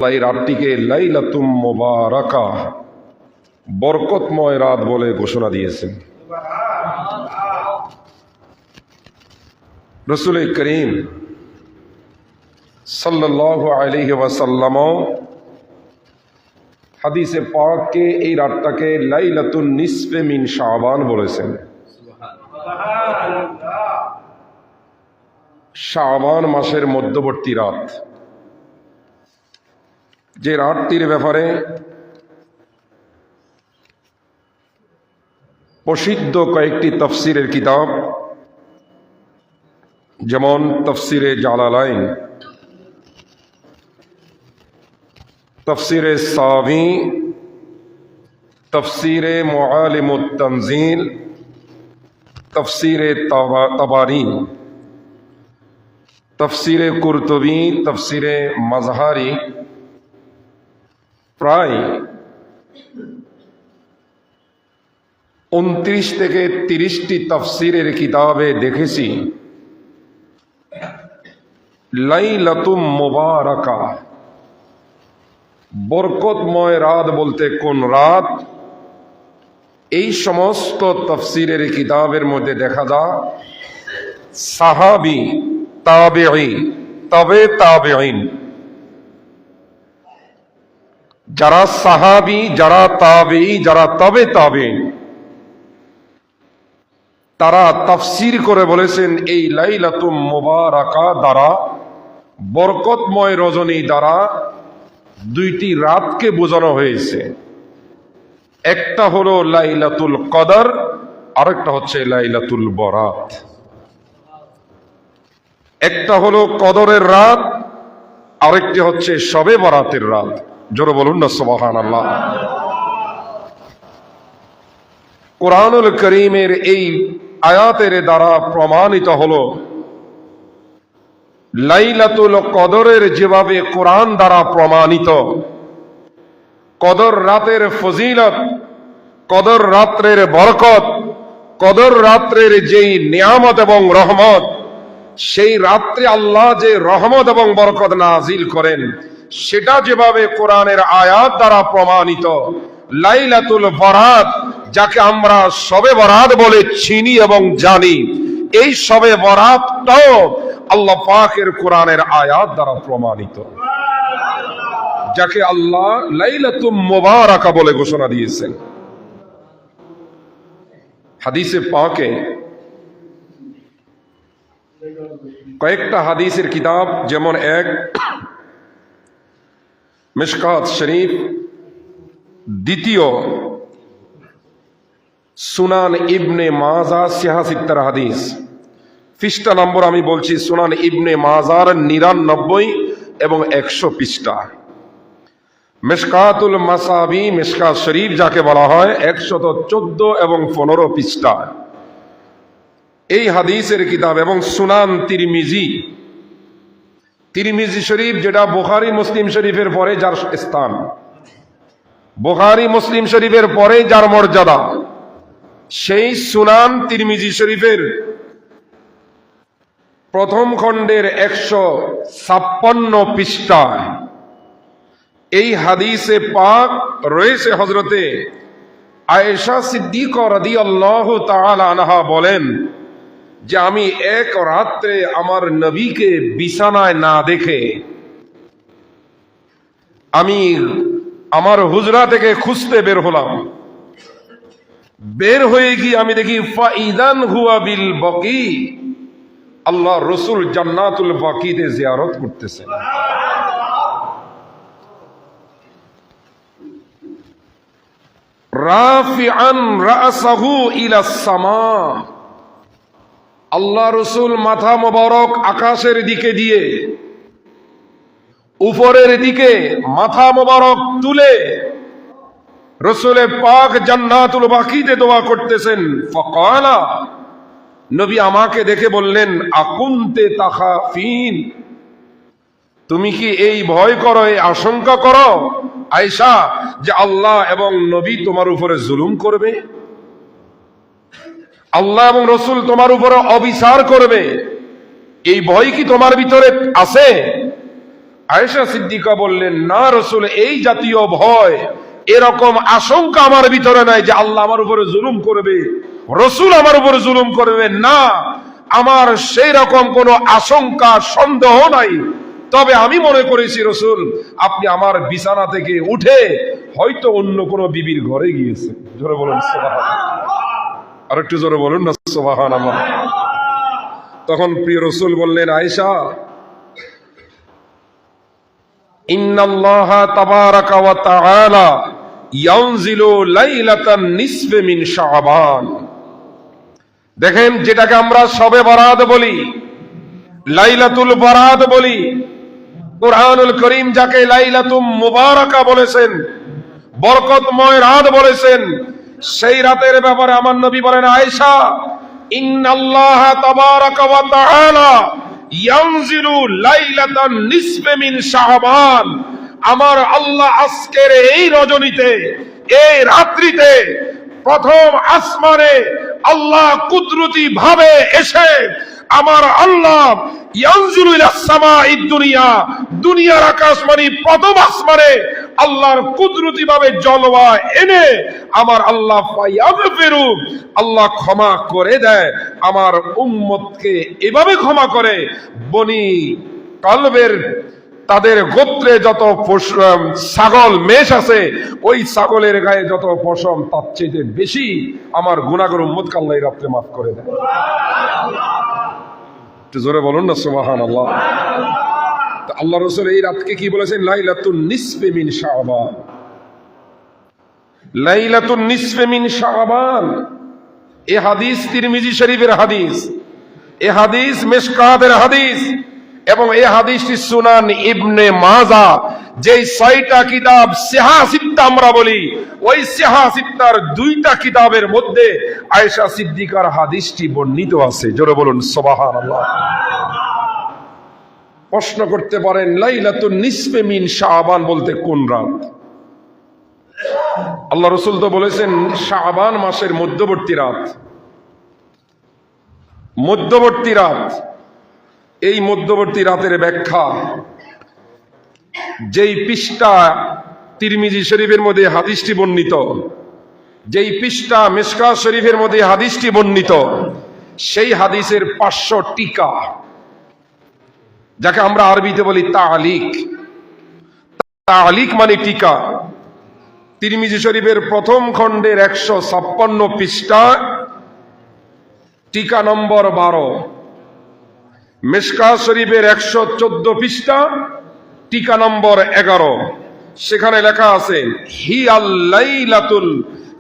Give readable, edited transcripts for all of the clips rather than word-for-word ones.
এই রাতটিকে লাইলাতুম মুবারাকা, বরকতময় রাত বলে ঘোষণা দিয়েছেন। রাসূল করিম সাল্লাল্লাহু আলাইহি ওয়াসাল্লাম হাদিসে পাকে এই রাতটাকে লাইলাতুন নিসফে মিন শাবান বলেছেন। শাবান মাসের মধ্যবর্তী রাত, যে রাতটির ব্যাপারে প্রসিদ্ধ কয়েকটি তাফসীরের কিতাব, যেমন তাফসীরে জালালাইন, তাফসীরে সাবি, তাফসীরে মুআলিমুত তানজিল, তাফসীরে তাবারি, তাফসীরে কুরতুবী, তাফসীরে মাজহারি, প্রায় 29 থেকে 30টি তাফসীরের কিতাবে দেখেছি লাইলাতুম মুবারাকা, বরকতময় রাত বলতে কোন রাত? এই সমস্ত তাফসীরের কিতাবের মধ্যে দেখা যায় সাহাবী, তাবেঈ, তবে তাবেঈন, যারা সাহাবী, যারা তাবেঈ, যারা তবে তাবেঈন, তারা তাফসীর করে বলেছেন এই লাইলাতুম মুবারাকা দ্বারা, বরকতময় রজনী দ্বারা দুইটি রাতকে বোঝানো হয়েছে। একটা হলো লাইলাতুল কদর, আরেকটা হচ্ছে লাইলাতুল বরাত। একটা হলো কদরের রাত, আরেকটি হচ্ছে শবে বরাতের রাত। জোরে বলুন না সুবহানাল্লাহ। কুরআনুল কারীমের এই আয়াতের দ্বারা প্রমাণিত হলো লাইলাতুল কদরের যেভাবে কোরআন দ্বারা প্রমাণিত, কদর রাতের ফজিলত, কদর রাত্রের বরকত, কদর রাত্রের যেই নিয়ামত এবং রহমত, সেই রাত্রে আল্লাহ যে রহমত এবং বরকত নাজিল করেন, সেটা যেভাবে কোরআনের আয়াত দ্বারা প্রমাণিত, লাইলাতুল বরাত, যাকে আমরা শবে বরাত বলে চিনি এবং জানি, এই শবে বরাতটাও আল্লাহ পাকের কোরআনের আয়াত দ্বারা প্রমাণিত, যাকে আল্লাহ লাইলাতুম মুবারাকা বলে ঘোষণা দিয়েছেন। হাদিসে পাকে কয়েকটা হাদিসের কিতাব, যেমন এক মিশকাত শরীফ, দ্বিতীয় সুনান ইবনে মাজা 76 হাদিস, পৃষ্ঠা নম্বর আমি বলছি সুনান ইবনে মাজার 99 এবং 100 পৃষ্ঠা। মিশকাতুল মাসাবি, মিশকাত শরীফ যাকে বলা হয়, 114 এবং 15 পৃষ্ঠা এই হাদিসের কিতাব। এবং সুনান তিরমিজি, তিরমিজি শরীফ যেটা বুখারী মুসলিম শরীফের পরে যার স্থান, বুখারী মুসলিম শরীফের পরে যার মর্যাদা, সেই সুনান তিরমিজি শরীফের প্রথম খণ্ডের 156 পৃষ্ঠায় এই হাদিসে পাক রয়েছে। হযরতে আয়েশা সিদ্দিকা রাদিয়াল্লাহু তাআলা আনহা বলেন যে আমি এক রাত্রে আমার নবীকে বিছানায় না দেখে আমি আমার হুজরা থেকে খুঁজতে বের হলাম। বের হয়ে গিয়ে আমি দেখি ফাইদান হুয়া বিল বাকি, আল্লাহ রসুল জান্নাতুল বাকিতে জিয়ারত করতেছেন। রাফিআন রাসাহু ইলা সামা, আল্লাহ রসুল মাথা মোবারক আকাশের দিকে দিয়ে উপরের দিকে মাথা মোবারক তুলে রসুলে পাক জান্নাতুল বাকিতে দোয়া করতেছেন। ফাকালা, নবী আমাকে দেখে বললেন, আকুনতে তাখাফিন, তুমি কি এই ভয় করো, এই আশঙ্কা করো আয়েশা যে আল্লাহ এবং নবী তোমার উপরে জুলুম করবে, আল্লাহ এবং রসুল তোমার উপরে অবিচার করবে, এই ভয় কি তোমার ভিতরে আছে? আয়েশা সিদ্দিকা বললেন, না রাসূল, এই জাতীয় ভয়, এরকম আশঙ্কা আমার ভিতরে নাই যে আল্লাহ আমার উপরে জুলুম করবে, রাসূল আমার উপরে জুলুম করবে, না, আমার সেই রকম কোনো আশঙ্কা সন্দেহ নাই। তবে আমি মনে করেছি রাসূল আপনি আমার বিছানা থেকে উঠে হয়তো অন্য কোনো বিবির ঘরে গিয়েছে। জোরে বলুন সুবহানাল্লাহ। আর একটু জোরে বলুন না সুবহানাল্লাহ। তখন প্রিয় রাসূল বললেন, আয়েশা, ইন্নাল্লাহা তাবারাকা ওয়া তাআলা ইয়ানজিলু লাইলাতান নিসফি মিন শাবান। দেখেন, যেটাকে আমরা শবে বরাত বলি, লাইলাতুল বরাত বলি, কুরআনুল কারীম যাকে লাইলাতুম মুবারাকা বলেছেন, বরকতময় রাত বলেছেন, সেই রাতের ব্যাপারে আমার নবী বলেন, আয়েশা, ইন্নাল্লাহা তাবারাকা ওয়া তাআলা ইয়ানজিলু লাইলাতান নিসফি মিন শাবান। আমার আল্লাহ আজকের এই রজনীতে, এই রাত্রিতে প্রথম আসমানে আল্লাহ কুদরতি ভাবে এসে আমার আল্লাহ ইয়ানজিলু ইলাস সামাঈদ দুনিয়া, দুনিয়ার আকাশমানি প্রথম আসমানে আল্লাহর কুদরতি ভাবে জলওয়া এনে আমার আল্লাহ ফায়াগফিরু, আল্লাহ ক্ষমা করে দেয় আমার উম্মতকে। এভাবে ক্ষমা করে, বনি কলবের তাদের গোত্রে যত ছাগল মেষ আছে, ওই ছাগলের গায়ে যত পশম তার চেয়ে বেশি আমার গুনাহগার উম্মতকে আল্লাহ এই রাত্রে মাফ করে দেয়। একটু জোরে বলুন না সুবহানাল্লাহ। আল্লাহ রাসূল এই রাতকে কি বলেছেন? লাইলাতুন নিসফি মিন শাবান। লাইলাতুন নিসফি মিন শাবান, এই হাদিস তিরমিজি শরীফের হাদিস, এই হাদিস মিশকাতের হাদিস, এবং এই হাদিসটি সুনান ইবনে মাজাহ, যেই 6টা কিতাব সিহা সিত্তা আমরা বলি, ওই সিহা সিত্তার 2টা কিতাবের মধ্যে আয়েশা সিদ্দিকার হাদিসটি বর্ণিত আছে। জোরে বলুন সুবহানাল্লাহ। প্রশ্ন করতে পারেন, লাইলাতুন নিসফি মিন শাবান বলতে কোন রাত? আল্লাহ রাসূল তো বলেছেন শাবান মাসের মধ্যবর্তী রাত, মধ্যবর্তী রাত। এই মধ্যবর্তী রাতের ব্যাখ্যা যেই পৃষ্ঠা তিরমিজি শরীফের মধ্যে হাদিসটি বর্ণিত, যেই পৃষ্ঠা মিশকাত শরীফের মধ্যে হাদিসটি বর্ণিত, সেই হাদিসের 500 টিকা, যাকে আমরা আরবিতে বলি তালিক। তালিক মানে টিকা। তিরমিজি শরীফের প্রথম খণ্ডের 156 পৃষ্ঠা, টিকা নম্বর 12। মিশকাত শরীফের 114 পৃষ্ঠা, টিকা নম্বর 11। সেখানে লেখা আছে, হিয়াল লাইলাতুল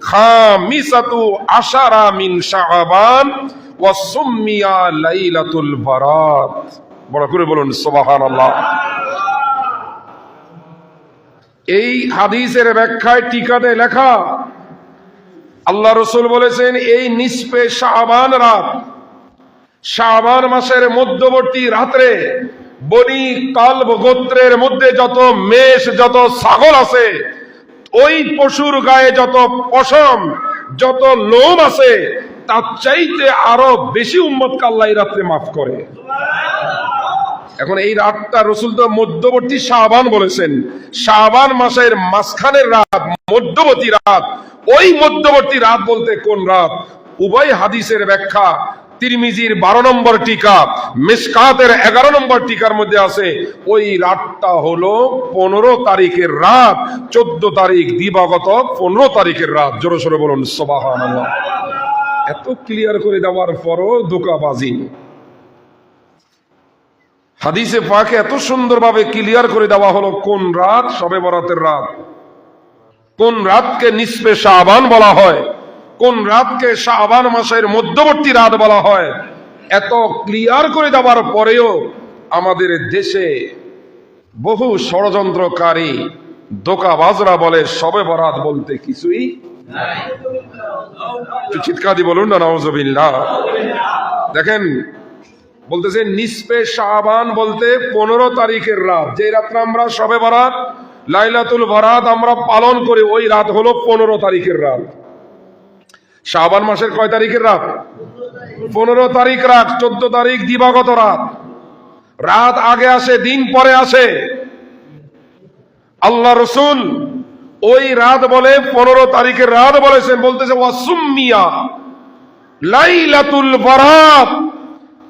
খামিসাতু আশারা মিন শাবান ওয়া সুম্মিয়া লাইলাতুল বারাত। বড় করে বলুন সুবহানাল্লাহ। এই হাদিসের ব্যাখ্যায় টিকাতে লেখা, আল্লাহ রাসূল বলেছেন এই নিসফে শাবান রাত, শাবান মাসের মধ্যবর্তী রাত্রে বনি কলব গোত্রের মধ্যে যত মেষ, যত ছাগল আছে, ওই পশুর গায়ে যত পশম, যত লোম আছে, তার চাইতে আরো বেশি উম্মতকে আল্লাহ এই রাত্রে মাফ করে। এখন এই রাতটা রাসূল তো মধ্যবর্তী শাবান বলেছেন, শাবান মাসের মাঝখানের রাত, মধ্যবর্তী রাত। ওই মধ্যবর্তী রাত বলতে কোন রাত? উভয় হাদিসের ব্যাখ্যা তিরমিজির 12 নম্বর টিকা, মিশকাতের 11 নম্বর টিকার মধ্যে আছে। ওই রাতটা হলো 15 তারিখের রাত, 14 তারিখ দিবাগত 15 তারিখের রাত। জোরে সোরে বলুন সুবহানাল্লাহ। এত ক্লিয়ার করে দেওয়ার পরও ধোঁকাবাজি। হাদিসে পাকে এত সুন্দরভাবে ক্লিয়ার করে দেওয়া হলো কোন রাত শবে বরাতের রাত, কোন রাতকে নিসফে শাবান বলা হয়, কোন রাতকে শাবান মাসের মধ্যবর্তী রাত বলা হয়। এত ক্লিয়ার করে দেওয়ার পরেও আমাদের দেশে বহু ষড়যন্ত্রকারী ধোঁকাবাজরা বলে শবে বরাত বলতে কিছুই নাই। চিৎকার দিয়ে বলুন না নাউজুবিল্লাহ। দেখেন, বলতেছে নিসফে শাবান বলতে 15 তারিখের রাত, যে রাত্রে আমরা শবে বরাত, লাইলাতুল বরাত আমরা পালন করি, ওই রাত হলো 15 তারিখের রাত। শাবান মাসের কয় তারিখের রাত? 15 তারিখ রাত। 14 তারিখ দিবাগত রাত। রাত আগে আসে, দিন পরে আসে। আল্লাহ রসুল ওই রাত বলে 15 তারিখের রাত বলেছেন, বলতেছে ওয়াসুম্মিয়া লাইলাতুল বারাত,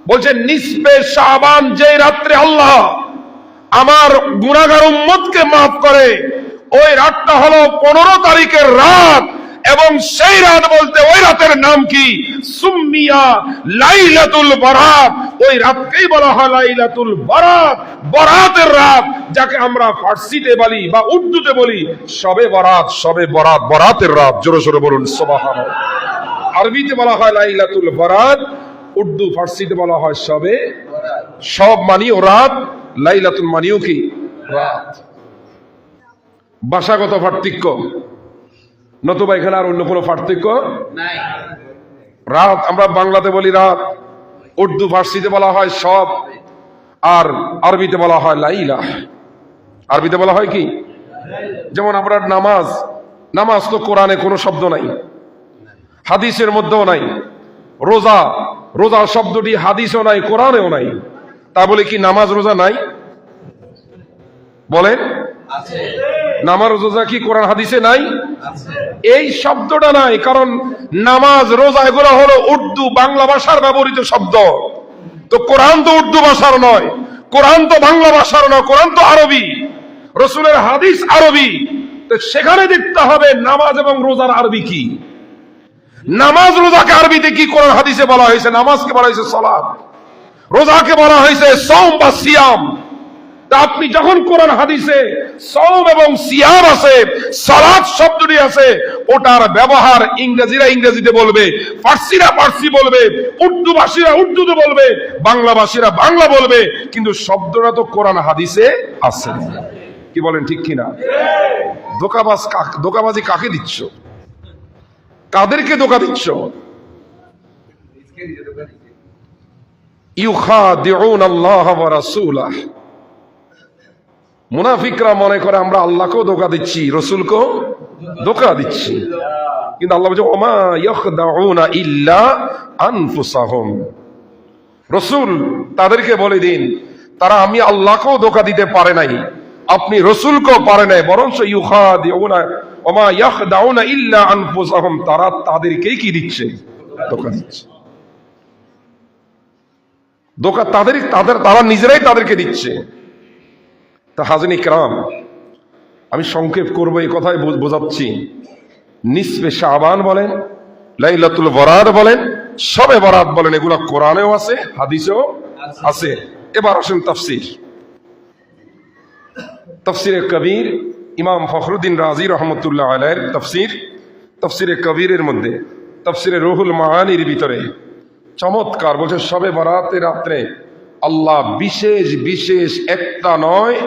বলছে নিসফে শাবান, যে রাত্রে আল্লাহ আমার গুনাহগার উম্মতকে মাফ করে, ওই রাতটা হলো 15 তারিখের রাত। এবং সেই রাত বলতে ওই রাতের নাম কি? সুম্মিয়া লাইলাতুল বারাত। ওই রাতকেই বলা হয় লাইলাতুল বারাত, বরাতের রাত, যাকে আমরা ফার্সিতে বলি বা উর্দুতে বলি শবে বরাত, শবে বরাত, বরাতের রাত। জোরে জোরে বলুন সুবহানাল্লাহ। আরবিতে বলা হয় লাইলাতুল বারাত, উর্দু ফার্সিতে বলা হয় শবে বরাত। সব মানিও রাত, লাইলাতুল মানিও কি? রাত। ভাষাগত পার্থক্য, নতুবা এখানে আর অন্য কোনো পার্থক্য নাই। রাত আমরা বাংলাতে বলি রাত, উর্দু ফার্সিতে বলা হয় সব, আর আরবিতে বলা হয় লাইলা। আরবিতে বলা হয় কি? যেমন আমরা নামাজ, নামাজ তো কোরআনে কোনো শব্দ নাই, হাদিসের মধ্যেও নাই। রোজা, রোজা শব্দটি হাদিসেও নাই, কোরআনেও নাই। তা বলে কি নামাজ রোজা নাই? বলেন, নামাজ রোজা কি কোরআন হাদিসে নাই? এই শব্দটা নাই, কারণ নামাজ রোজা এগুলো হলো উর্দু বাংলা ভাষার ব্যবহৃত শব্দ। তো কোরআন তো উর্দু ভাষার নয়, কোরআন তো বাংলা ভাষার নয়, কোরআন তো আরবি, রসুলের হাদিস আরবি। তো সেখানে দেখতে হবে নামাজ এবং রোজার আরবি কি। নামাজ রোজাকে আরবিতে কি কোরআন হাদিসে বলা হয়েছে? নামাজকে বলা হয়েছে সালাত, রোজাকে বলা হয়েছে সওম বা সিয়াম। আপনি যখন কোরআন হাদিসে সওম এবং সিয়াম আছে, সালাত শব্দটি আছে, ওটার ব্যবহার ইংরেজিরা ইংরেজিতে বলবে, ফার্সিরা ফার্সি বলবে, উর্দু ভাষীরা উর্দুতে বলবে, বাংলা ভাষীরা বাংলা বলবে, কিন্তু শব্দটা তো কোরআন হাদিসে আছে। কি বলেন, ঠিক কিনা? ধোঁকাবাজ, ধোঁকাবাজি কাকে দিচ্ছ? কাদেরকে ধোঁকা দিচ্ছ? ইউখাদিউন আল্লাহ ওয়া রাসূলাহ। মুনাফিকরা মনে করে আমরা আল্লাহকেও ধোঁকা দিচ্ছি, রসুলকেও ধোঁকা দিচ্ছি, কিন্তু আল্লাহ বলছে ওমা ইয়াখদাউনা ইল্লা আনফুসাহুম। রসুল তাদেরকে বলে দিন, তারা আমি আল্লাহকেও ধোঁকা দিতে পারে নাই, আপনি রসুলকেও পারে নাই, বরঞ্চ ইউখাদিউনা ওমা ইয়াখদাউনা ইল্লা আনফুসাহুম, তারা তাদেরকেই কি দিচ্ছে? ধোঁকা দিচ্ছে। ধোঁকা তারা নিজেরাই তাদেরকে দিচ্ছে। হাজরিন ইকরাম, আমি সংক্ষেপ করবো, এই কথাই বোঝাচ্ছি। নিসফে শাবান বলেন, লাইলাতুল বরাত বলেন, শবে বরাত বলেন, এগুলা কোরআনেও আছে, হাদিসেও আছে। এবার আসেন তাফসীর। তাফসীরে কবির, ইমাম ফখরুদ্দিন রাজি রহমতুল্লাহ আলাইহির তাফসীর, তাফসীরে কবিরের মধ্যে, তাফসীরে রুহুল মাআনির ভিতরে চমৎকার বলছে, শবে বরাতের রাত্রে আল্লাহ বিশেষ বিশেষ একটা নয়,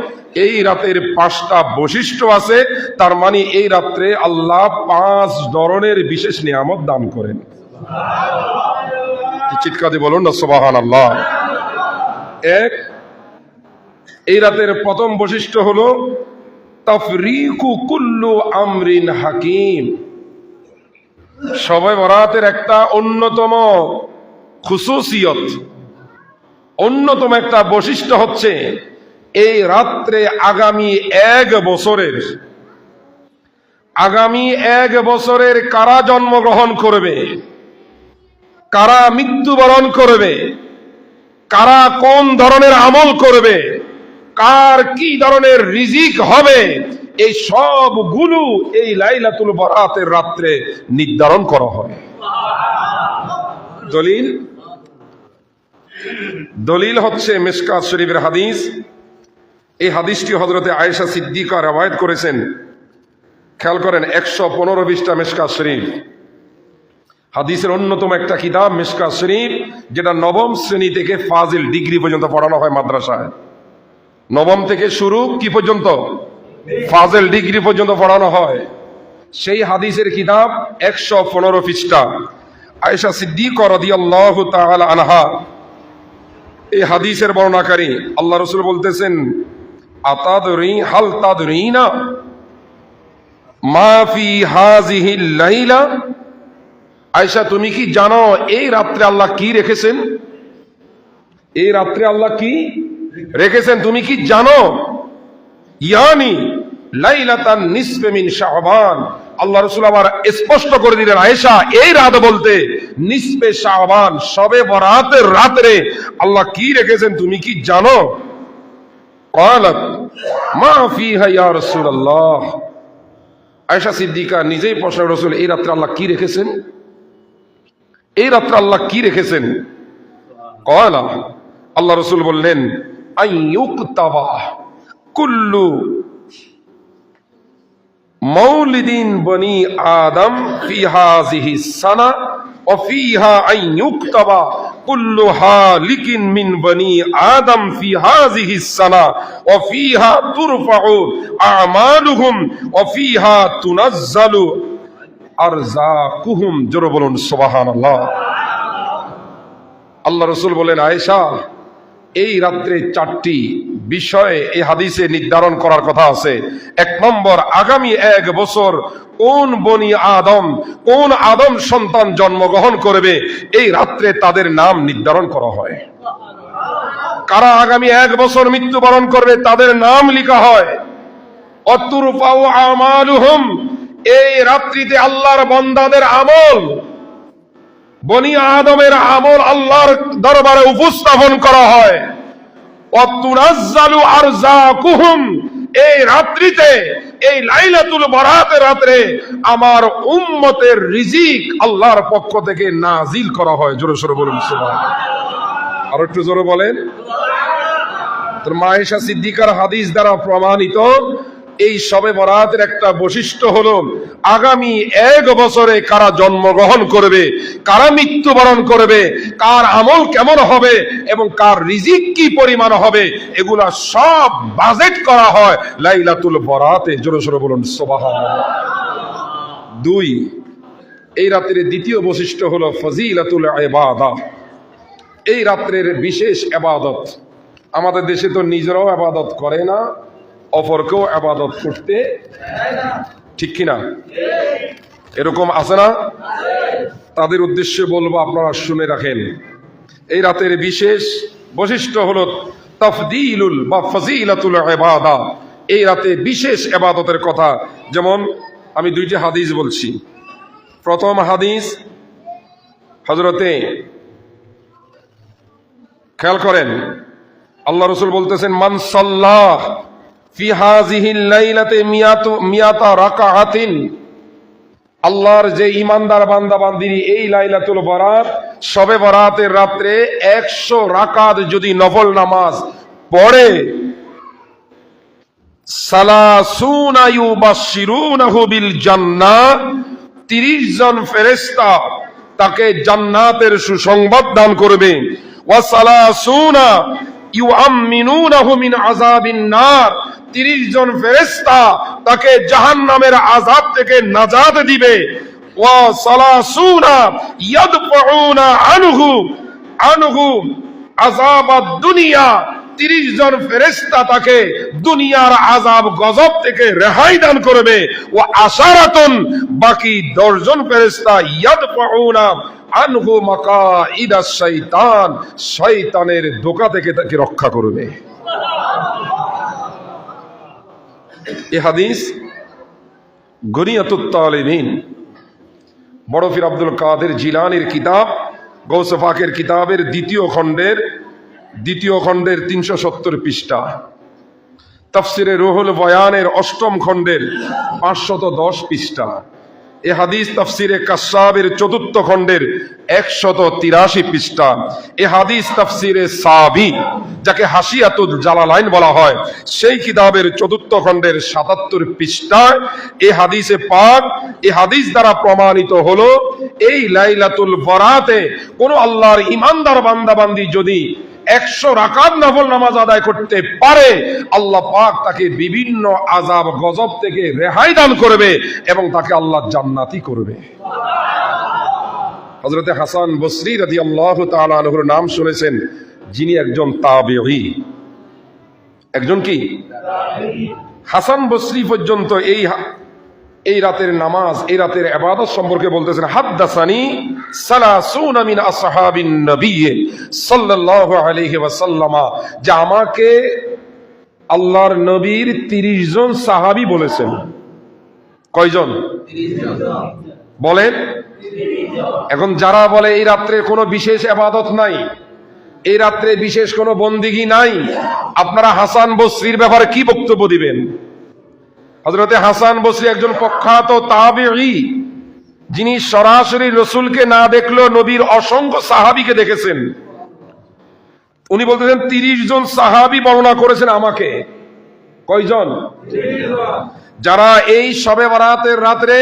এই রাতের 5টা বৈশিষ্ট্য আছে। তার মানে এই রাত্রে আল্লাহ 5 ধরনের বিশেষ নিয়ামত দান করেন। চিৎকার দিয়ে বলুন না সুবহানাল্লাহ। এক, এই রাতের প্রথম বৈশিষ্ট্য হলো তাফরিকু কুল্লু আমরিন হাকিম। শবে বরাতের একটা অন্যতম খুসুসিয়ত, অন্যতম একটা বৈশিষ্ট্য হচ্ছে এই রাত্রে আগামী 1 বছরের কারা জন্মগ্রহণ করবে, কারা মৃত্যুবরণ করবে, কারা কোন ধরনের আমল করবে, কার কি ধরনের রিজিক হবে, এই সবগুলো এই লাইলাতুল বরাতের রাত্রে নির্ধারণ করা হয়। দলিল হচ্ছে মিশকাত শরীফের হাদিস। এই হাদিসটি হযরতে আয়েশা সিদ্দিকা রওয়ায়াত করেছেন। খেয়াল করেন, 115 পৃষ্ঠা মিশকাত শরীফ, হাদিসের অন্যতম একটা কিতাব মিশকাত শরীফ, যেটা 9ম শ্রেণী থেকে ফাজিল ডিগ্রি পর্যন্ত পড়ানো হয় মাদ্রাসায়। 9ম থেকে শুরু কি পর্যন্ত? ফাজিল ডিগ্রি পর্যন্ত পড়ানো হয়। সেই হাদিসের কিতাব 115 পৃষ্ঠা। আয়েশা সিদ্দিকা রাদিয়াল্লাহু তাআলা আনহা এই হাদিসের বর্ণনাকারী, আল্লাহ রাসূল বলতেছেন, আতাদরি হাল তাদরিনা মা ফি হাযিহিল লাইলা। আয়েশা, তুমি কি জানো এই রাত্রে আল্লাহ কি রেখেছেন? এই রাত্রে আল্লাহ কি রেখেছেন তুমি কি জানো? ইয়ানি লাইলাতান নিসফে মিন শাবান। আল্লাহ রাসূল আবার স্পষ্ট করে দিলেন, আয়েশা এই রাত বলতে নিসফে শাবান, শবে বরাতের রাতে আল্লাহ কি রেখেছেন তুমি কি জানো? ক্বালাত মা ফিহা ইয়া রাসূলুল্লাহ। আয়েশা সিদ্দিকা নিজেই প্রশ্ন, রাসূল এই রাতে আল্লাহ কি রেখেছেন? এই রাতে আল্লাহ কি রেখেছেন? ক্বালা, আল্লাহ রাসূল বললেন, আইয়ুকতাবা কুল্লু মাউলিদিন বনি আদম ফি হাযিহি সানা ওয়া ফিহা আইয়ুকতাবা কুল্লু হালিকিন মিন বনি আদম ফি হাযিহি সানা ওয়া ফিহা তুরফাউ আমালুহুম ওয়া ফিহা তুনাজ্জালু আরযাকুহুম। জোরে বলুন সুবহানাল্লাহ। আল্লাহ রাসূল বলেন, আয়েশা এই রাত্রে 4টি বিষয়ে এই হাদিসে নির্ধারণ করার কথা আছে। 1 নম্বর, আগামী 1 বছর কোন বনি আদম, কোন আদম সন্তান জন্মগ্রহণ করবে এই রাত্রে তাদের নাম নির্ধারণ করা হয়। কারা আগামী 1 বছর মৃত্যুবরণ করবে তাদের নাম লেখা হয়। অতুরফাউ আমালুহুম, এই রাত্রিতে আল্লাহর বান্দাদের আমল, বনি আদমের আমল আল্লাহর দরবারে উপস্থাপন করা হয়। ওয়াতুনাজ্জালু আরযাকুহুম, এই রাত্রিতে, এই লাইলাতুল বরাতের রাতে আমার উম্মতের রিজিক আল্লাহর পক্ষ থেকে নাজিল করা হয়। জোরে সোরে বলুন সুবহানাল্লাহ। আর একটু জোরে বলেন। তোর মা আয়েশা সিদ্দিকার হাদিস দ্বারা প্রমাণিত এই শবে বরাতের একটা বৈশিষ্ট্য হলো আগামী 1 বছরে কারা জন্মগ্রহণ করবে, কারা মৃত্যুবরণ করবে, কার আমল কেমন হবে এবং কার রিজিক কি পরিমাণ হবে, এগুলা সব বাজেট করা হয় লাইলাতুল বরাতে। জোরে সোরে বলুন সুবহানাল্লাহ। 2, এই রাতের দ্বিতীয় বৈশিষ্ট্য হলো ফজিলাতুল ইবাদাহ, এই রাত্রের বিশেষ ইবাদত। আমাদের দেশে তো নিজেরাও ইবাদত করে না, অপরকেও ইবাদত করতে, ঠিক কিনা? এরকম আছে না? তাদের উদ্দেশ্যে বলবো, আপনারা শুনে রাখেন। এই রাতের বিশেষ বৈশিষ্ট্য হলো তাফদিলুল বা ফজিলাতুল ইবাদা, এই রাতে বিশেষ ইবাদতের কথা। যেমন আমি 2টি হাদিস বলছি। প্রথম হাদিস হযরতে, খেয়াল করেন, আল্লাহ রাসূল বলতেছেন, মান সাল্লাহ ফি হাযিহিল লাইলাতি মিয়াতা রাকাআতিন, আল্লাহর যে ইমানদার বান্দা বান্দিনী এই লাইলাতুল বরাত শবে বরাতের রাত্রে 100 রাকাত যদি নফল নামাজ পড়ে, সালাসুনা ইউবাশশিরুনাহু বিল জান্নাহ, 30 জন ফেরেশতা তাকে জান্নাতের সুসংবাদ দান করবে। ওয়া সালাসুনা ইউআমিনুনাহু মিন আযাবিন নার, 30 জন ফেরেশতা তাকে জাহান্নামের আযাব থেকে নাজাত দিবে। ওয়া সালাসুনা ইয়াদফাউনা আনহু আযাবাদ দুনিয়া, 30 জন ফেরেশতা তাকে দুনিয়ার আযাব গজব থেকে রেহাই দান করবে। ওয়া আশারাতুন, বাকি 10 জন ফেরেশতা ইয়াদফাউনা আনহু মাকাইদাশ শাইতান, শয়তানের ধোঁকা থেকে তাকে রক্ষা করবে। এই হাদিস গনিয়াতুত তালিবিন, বড় পীর আব্দুল কাদের জিলানীর কিতাব গৌসে পাকের কিতাবের 2য় খণ্ডের 370 পৃষ্ঠা, তাফসিরে রুহুল বয়ানের 8ম খণ্ডের 510 পৃষ্ঠা, এ হাদিস তাফসিরে কাশশাবের 4র্থ খণ্ডের 183 পৃষ্ঠা, এ হাদিস তাফসিরে সাবি, যাকে হাসিয়াতুল জালালাইন বলা হয়, সেই কিতাবের 4র্থ খণ্ডের 77 পৃষ্ঠায় এ হাদিসে পাক, এ হাদিস দ্বারা প্রমাণিত হলো এই লাইলাতুল বরাতে কোন আল্লাহর ইমানদার বান্দা বান্দি যদি 100 রাকাত নফল নামাজ আদায় করতে পারে, আল্লাহ পাক তাকে বিভিন্ন আযাব গজব থেকে রেহাই দান করবে এবং তাকে আল্লাহ জান্নাতি করবে। হযরত হাসান বসরি রাদিয়াল্লাহু তাআলা আনহুর নাম শুনেছেন, যিনি একজন তাবেঈ। একজন কি? হাসান বসরি পর্যন্ত এই রাতের নামাজ, এই রাতের ইবাদত সম্পর্কে বলতেছেন, হাদ্দাসানি সালাসুনা মিন আসহাবিন নবী সাল্লাল্লাহু আলাইহি ওয়াসাল্লাম, যে আমাকে আল্লাহর নবীর 30 জন সাহাবী বলেছেন। কয়জন বলেন? এখন যারা বলে এই রাত্রে কোনো বিশেষ ইবাদত নাই, এই রাত্রে বিশেষ কোনো বন্দিগি নাই, আপনারা হাসান বসরির ব্যাপারে কি বক্তব্য দিবেন? হযরতে হাসান বসরি একজন প্রখ্যাত তাবেঈ, যিনি সরাসরি রাসূলকে না দেখলেও নবীর অসংখ্য সাহাবীকে দেখেছেন। উনি বলতেছেন 30 জন সাহাবী বর্ণনা করেছেন আমাকে। কয়জন? যারা এই শবে বরাতের রাত্রে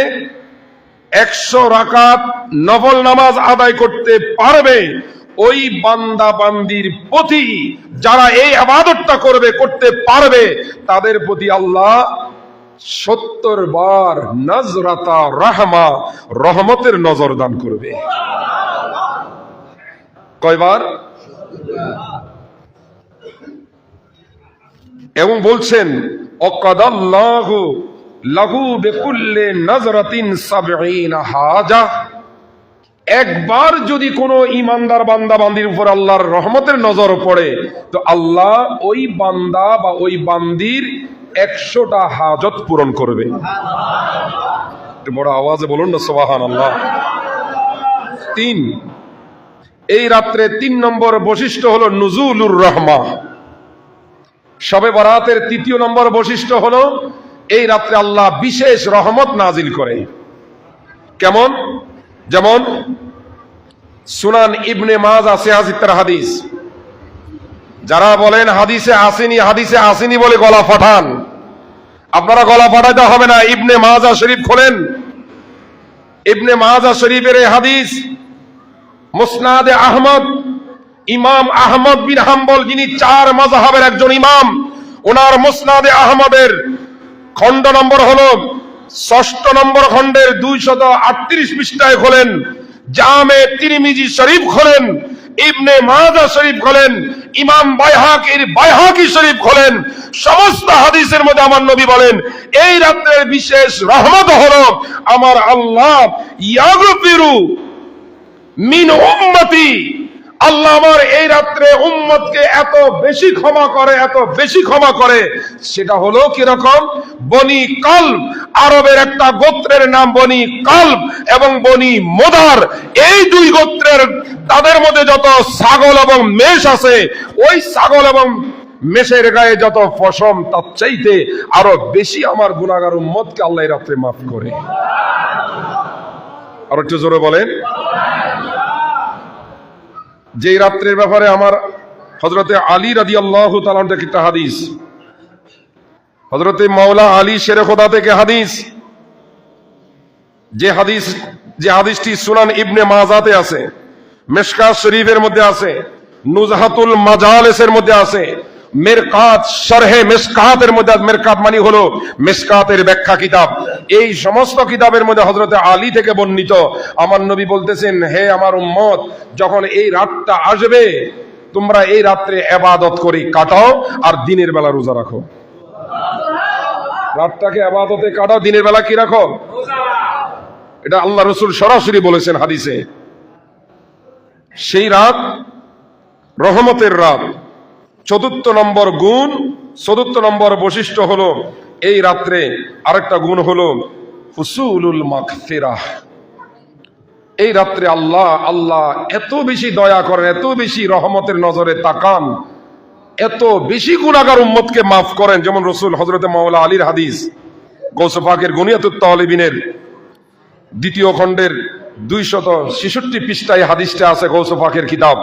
100 রাকাত নফল নামাজ আদায় করতে পারবে, ওই বান্দা বান্দির প্রতি, যারা এই ইবাদতটা করতে পারবে, তাদের প্রতি আল্লাহ 70 বার নজরাতা রাহমা, রহমতের নজর দান করবে। কয়বার? এবং বলছেন অকাদাল্লাহু লাহু বিকুল্লি নজরাতিন 70 হাজা। একবার যদি কোনো ইমানদার বান্দা বান্দির উপর আল্লাহর রহমতের নজর পড়ে, তো আল্লাহ ওই বান্দা বা ওই বান্দির 100টা হাজত পূরণ করবে। বড় আওয়াজে বলুন না সুবহানাল্লাহ। 3, এই রাত্রে 3 নম্বর বৈশিষ্ট্য হলো নুজুলুর রহমা। শবে বরাতের 3য় নম্বর বৈশিষ্ট্য হলো এই রাত্রে আল্লাহ বিশেষ রহমত নাজিল করে। কেমন? যেমন সুনান ইবনে মাজাহ সিহাজিতের হাদিস। যারা বলেন হাদিসে আসেনি বলে গলা ফাটান, আপনারা গলা ফাটাইতে হবে না। ইবনে মাজাহ শরীফ খোলেন, ইবনে মাজাহ শরীফের এই হাদিস মুসনাদে আহমদ, ইমাম আহমদ বিন হাম্বল, যিনি 4 মাযহাবের একজন ইমাম, ওনার মুসনাদে আহমদের খণ্ড নম্বর হলো 6 নম্বর খণ্ডের 238 পৃষ্ঠায় খোলেন, জামে তিরমিজি শরীফ খোলেন, ইবনে মাজাহ শরীফ খোলেন, ইমাম বাইহাকি শরীফ খোলেন, সমস্ত হাদিসের মধ্যে আমার নবী বলেন এই রাত্রের বিশেষ রহমত হলো আমার আল্লাহ ইয়াগফিরু মিন উম্মতি, আল্লাহ আমার এই রাত্রে উম্মতকে এত বেশি ক্ষমা করে, সেটা হলো কিরকম? বনি কলব, আরবের একটা গোত্রের নাম বনি কলব এবং বনি মুদার, এই 2 গোত্রের তাদের মধ্যে যত ছাগল এবং মেষ আছে, ওই ছাগল এবং মেষের গায়ে যত পশম, তার চাইতে আরো বেশি আমার গুনাহগার উম্মতকে আল্লাহ এই রাত্রে মাফ করে। আর একটু জোরে বলেন। যে রাত্রের ব্যাপারে আমার হযরতে আলী রাদিয়াল্লাহু তাআলা থেকে একটা হাদিস, হযরতে মাওলা আলী শেরে খোদা থেকে হাদিস, যে হাদিসটি সুনান ইবনে মাজাতে আছে, মিশকাত শরীফের মধ্যে আছে, নুজহাতুল মাজালিসের মধ্যে আছে, মিরকাত শরহে মিশকাতের মধ্যে, মিরকাত মানে হলো মিশকাতের ব্যাখ্যা কিতাব, এই সমস্ত কিতাবের মধ্যে হযরতে আলী থেকে বর্ণিত। আমার নবী বলতেছেন, হে আমার উম্মত, যখন এই রাতটা আসবে, তোমরা এই রাত্রে ইবাদত করে কাটাও আর দিনের বেলা রোজা রাখো। রাতটাকে ইবাদতে কাটাও, দিনের বেলা কি রাখো? এটা আল্লাহ রাসূল সরাসরি বলেছেন হাদিসে। সেই রাত রহমতের রাত। 4র্থ নম্বর গুণ, 4র্থ নম্বর বৈশিষ্ট্য হলো এই রাত্রে আরেকটা গুণ হলো হুসুলুল মাগফিরাহ। এই রাত্রে আল্লাহ এত বেশি দয়া করেন, এত বেশি রহমতের নজরে তাকান, এত বেশি গুনাহগার উম্মতকে মাফ করেন। যেমন রাসূল হযরতে মাওলা আলীর হাদিস, গৌসে পাকের গুনিয়াতুত তালিবিনের 2য় খণ্ডের 266 পৃষ্ঠায় হাদিসটা আছে, গৌসে পাকের কিতাব,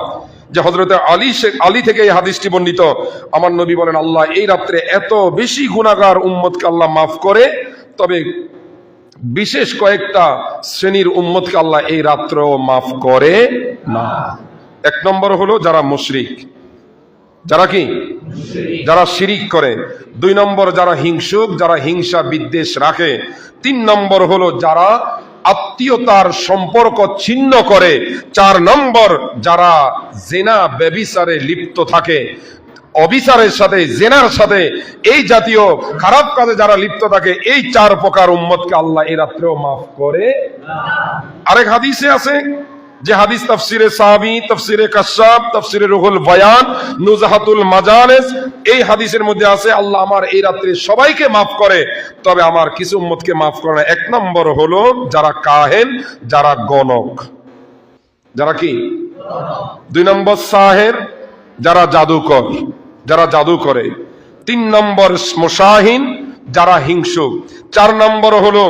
যে হযরতে আলী থেকে এই হাদিসটি বর্ণিত। আমার নবী বলেন, আল্লাহ এই রাত্রে এত বেশি গুনাহগার উম্মতকে আল্লাহ মাফ করে, তবে বিশেষ কয়েকটা শ্রেণীর উম্মতকে আল্লাহ এই রাত্রেও মাফ করে না। 1 নম্বর হলো যারা মুশরিক, যারা কি? যারা শিরিক করে। 2 নম্বর যারা হিংসুক, যারা হিংসা বিদ্বেষ রাখে। 3 নম্বর হলো যারা আত্মীয়তার সম্পর্ক ছিন্ন করে। 4 নম্বর যারা জিনা ব্যভিচারে লিপ্ত থাকে, অবিচারের সাথে, জেনার সাথে, এই জাতীয় খারাপ কাজে যারা লিপ্ত থাকে, এই 4 প্রকার উম্মতকে আল্লাহ এই রাত্রেও মাফ করে। আরেক হাদিসে আছে, যে হাদিস তাফসিরে সাহাবী, তাফসিরে কাশশাফ, তাফসিরে রুহুল বয়ান, নুজহাতুল মাজালিস, এই হাদিসের মধ্যে আছে আল্লাহ আমার এই রাত্রে সবাইকে মাফ করে, তবে আমার কিছু উম্মতকে মাফ করে না। এক নম্বর হলো যারা কাহেন, যারা গণক, যারা কি, দুই নম্বর সাহের, যারা জাদুকর, যারা জাদু করে, তিন নম্বর মুশাহিন, যারা হিংসুক, চার নম্বর হলো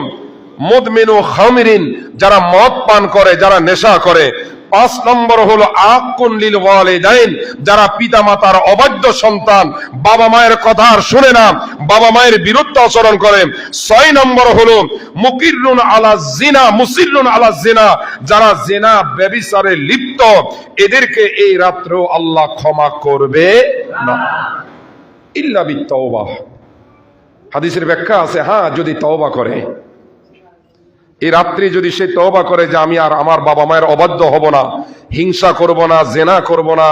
মুদমিনু খামিরিন, যারা মদ পান করে, যারা নেশা করে, পাঁচ নম্বর হলো আকুন লিল ওয়ালিদাইন, যারা পিতা মাতার অবাধ্য সন্তান, বাবা মায়ের কথা আর শুনে না, বাবা মায়ের বিরুদ্ধে আচরণ করে, ছয় নম্বর হলো মুকিরুন আলা জিনা, মুসিরুন আলা জিনা, যারা জিনা ব্যভিচারে লিপ্ত, এদেরকে এই রাত্র আল্লাহ ক্ষমা করবে না ইল্লা বিত্তাওবাহ। হাদিসের ব্যাখ্যা আছে, হ্যাঁ যদি তওবা করে, এই রাত্রি যদি সে তওবা করে যে আমি আর আমার বাবা মায়ের অবাধ্য হব না, হিংসা করব না, জেনা করব না,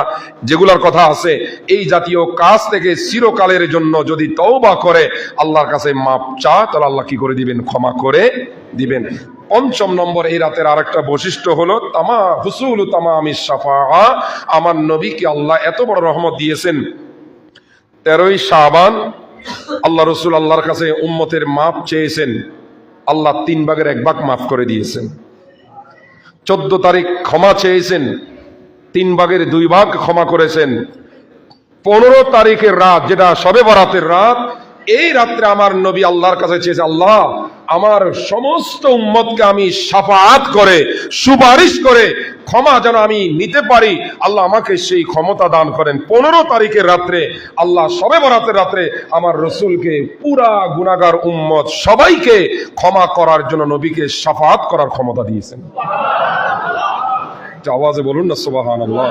যেগুলোর কথা আছে, এই জাতীয় কাজ থেকে চিরকালের জন্য যদি তওবা করে আল্লাহর কাছে মাপ চায়, তাহলে আল্লাহ কি করে দিবেন, ক্ষমা করে দিবেন। পঞ্চম নম্বর এই রাতের আরেকটা বৈশিষ্ট্য হলো হুসুল তামামিস শাফাআ, আমার নবীকে আল্লাহ এত বড় রহমত দিয়েছেন, 13ই শাবান আল্লাহ রসুল আল্লাহর কাছে উম্মতের মাপ চেয়েছেন, আল্লাহ 3 ভাগের 1 ভাগ মাফ করে দিয়েছেন। 14 তারিখ ক্ষমা চেয়েছেন, 3 ভাগের 2 ভাগ ক্ষমা করেছেন। 15 তারিখের রাত, যেটা শবে বরাতের রাত, এই রাত্রে আমার নবী আল্লাহর কাছে চেয়েছে, আল্লাহ আমার সমস্ত উম্মতকে আমি শাফাআত করে, সুপারিশ করে ক্ষমা যেন আমি নিতে পারি, আল্লাহ আমাকে সেই ক্ষমতা দান করেন। 15 তারিখের রাত্রে আল্লাহ শবে বরাতের রাত্রে আমার রসুলকে পুরা গুনাহগার উম্মত সবাইকে ক্ষমা করার জন্য নবীকে শাফাআত করার ক্ষমতা দিয়েছেন। আওয়াজে বলুন না সুবহানাল্লাহ।